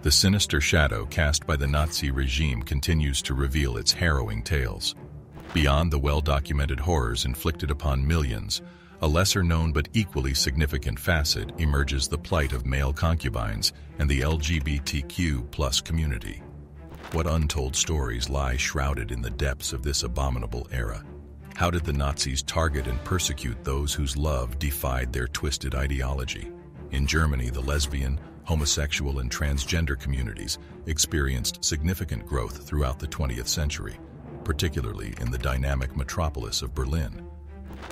The sinister shadow cast by the Nazi regime continues to reveal its harrowing tales. Beyond the well-documented horrors inflicted upon millions, a lesser-known but equally significant facet emerges: the plight of male concubines and the LGBTQ+ community. What untold stories lie shrouded in the depths of this abominable era? How did the Nazis target and persecute those whose love defied their twisted ideology? In Germany, the lesbian, homosexual, and transgender communities experienced significant growth throughout the 20th century, particularly in the dynamic metropolis of Berlin.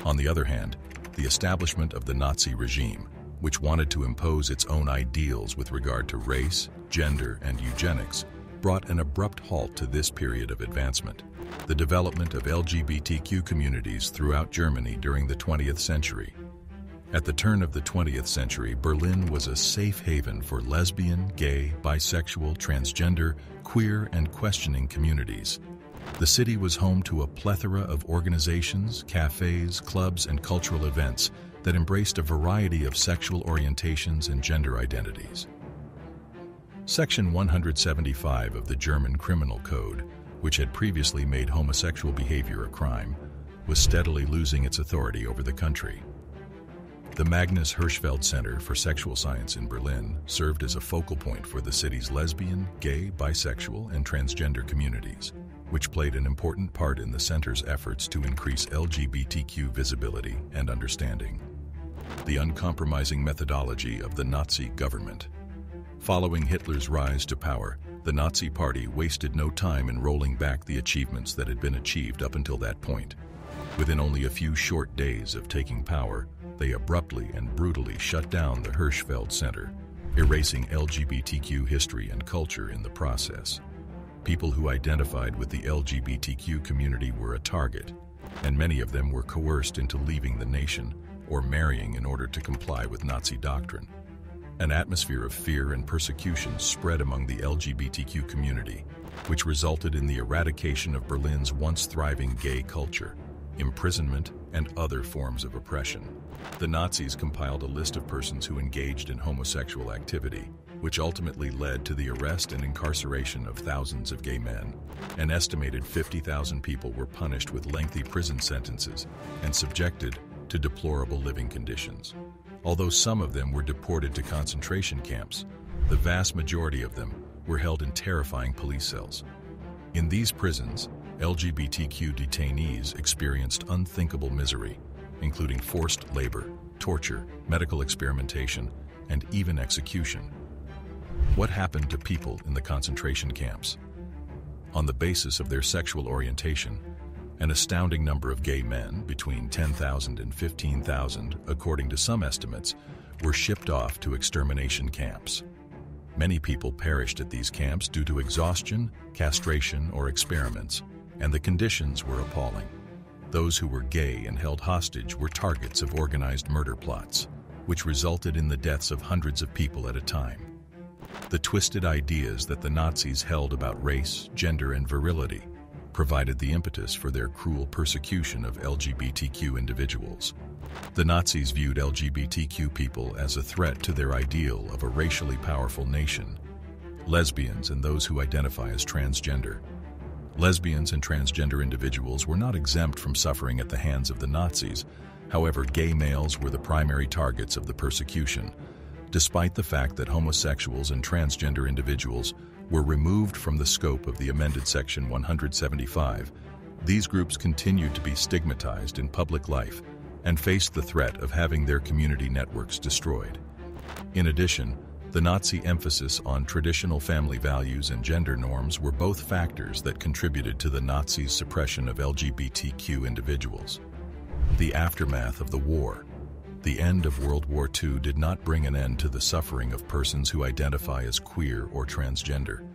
On the other hand, the establishment of the Nazi regime, which wanted to impose its own ideals with regard to race, gender, and eugenics, brought an abrupt halt to this period of advancement. The development of LGBTQ communities throughout Germany during the 20th century. At the turn of the 20th century, Berlin was a safe haven for lesbian, gay, bisexual, transgender, queer, and questioning communities. The city was home to a plethora of organizations, cafes, clubs, and cultural events that embraced a variety of sexual orientations and gender identities. Section 175 of the German Criminal Code, which had previously made homosexual behavior a crime, was steadily losing its authority over the country. The Magnus Hirschfeld Center for Sexual Science in Berlin served as a focal point for the city's lesbian, gay, bisexual, and transgender communities, which played an important part in the center's efforts to increase LGBTQ visibility and understanding. The uncompromising methodology of the Nazi government. Following Hitler's rise to power, the Nazi Party wasted no time in rolling back the achievements that had been achieved up until that point. Within only a few short days of taking power, they abruptly and brutally shut down the Hirschfeld Center, erasing LGBTQ history and culture in the process. People who identified with the LGBTQ community were a target, and many of them were coerced into leaving the nation or marrying in order to comply with Nazi doctrine. An atmosphere of fear and persecution spread among the LGBTQ community, which resulted in the eradication of Berlin's once thriving gay culture, imprisonment, and other forms of oppression. The Nazis compiled a list of persons who engaged in homosexual activity, which ultimately led to the arrest and incarceration of thousands of gay men. An estimated 50,000 people were punished with lengthy prison sentences and subjected to deplorable living conditions. Although some of them were deported to concentration camps, the vast majority of them were held in terrifying police cells. In these prisons, LGBTQ detainees experienced unthinkable misery, including forced labor, torture, medical experimentation, and even execution. What happened to people in the concentration camps? On the basis of their sexual orientation, an astounding number of gay men, between 10,000 and 15,000, according to some estimates, were shipped off to extermination camps. Many people perished at these camps due to exhaustion, castration, or experiments, and the conditions were appalling. Those who were gay and held hostage were targets of organized murder plots, which resulted in the deaths of hundreds of people at a time. The twisted ideas that the Nazis held about race, gender, and virility provided the impetus for their cruel persecution of LGBTQ individuals. The Nazis viewed LGBTQ people as a threat to their ideal of a racially powerful nation. Lesbians and those who identify as transgender. Lesbians and transgender individuals were not exempt from suffering at the hands of the Nazis. However, gay males were the primary targets of the persecution. Despite the fact that homosexuals and transgender individuals were removed from the scope of the amended Section 175, these groups continued to be stigmatized in public life and faced the threat of having their community networks destroyed. In addition, the Nazi emphasis on traditional family values and gender norms were both factors that contributed to the Nazis' suppression of LGBTQ individuals. The aftermath of the war. The end of World War II did not bring an end to the suffering of persons who identify as queer or transgender.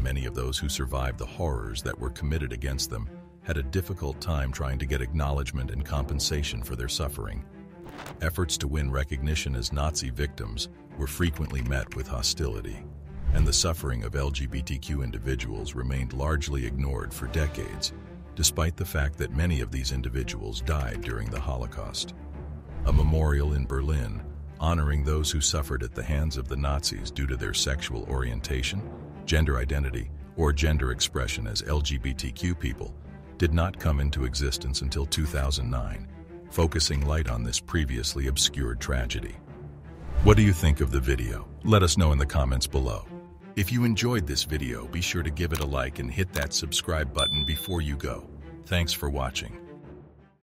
Many of those who survived the horrors that were committed against them had a difficult time trying to get acknowledgement and compensation for their suffering. Efforts to win recognition as Nazi victims were frequently met with hostility, and the suffering of LGBTQ individuals remained largely ignored for decades, despite the fact that many of these individuals died during the Holocaust. A memorial in Berlin honoring those who suffered at the hands of the Nazis due to their sexual orientation, gender identity, or gender expression as LGBTQ people, did not come into existence until 2009, focusing light on this previously obscured tragedy. What do you think of the video? Let us know in the comments below. If you enjoyed this video, be sure to give it a like and hit that subscribe button before you go. Thanks for watching.